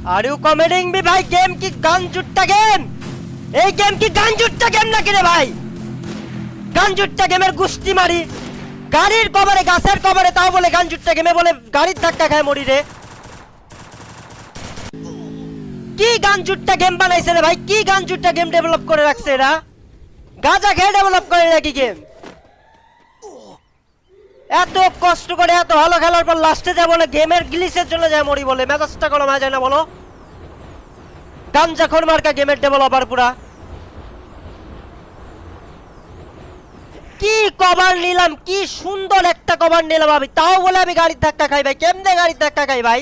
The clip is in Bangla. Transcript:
আর ইউ কমেডিং মি ভাই? গেম কি গান জুট্টা গেম? এই গেম কি গান জুট্টা গেম নাকি রে ভাই? গান জুট্টা গেমের গুষ্টি মারি, গাড়ির কভারে গাছের কভারে, তাও বলে গান জুট্টা গেমে, বলে গাড়ির ধাক্কা খায় মরি রে। কি গান জুট্টা গেম বানাইছে রে ভাই? কি গান জুট্টা গেম ডেভেলপ করে রাখছে এরা? গাঁজা খেয়ে ডেভেলপ করে নাকি গেম? এত কষ্ট করে এত ভালো খেলার পর লাস্টে যা বলে গেমের গ্লিচের জন্য যায় মরি, বলে মেজাজটা গরম হয়ে যায় না বলো? গাঞ্জাখোর মার্কা গেমের ডেভেলপার পুরা। কি কভার নিলাম, কি সুন্দর একটা কভার নিলাম আমি, তাও বলে আমি গাড়ির ধাক্কা খাই ভাই। কেমনে গাড়ির ধাক্কা খাই ভাই?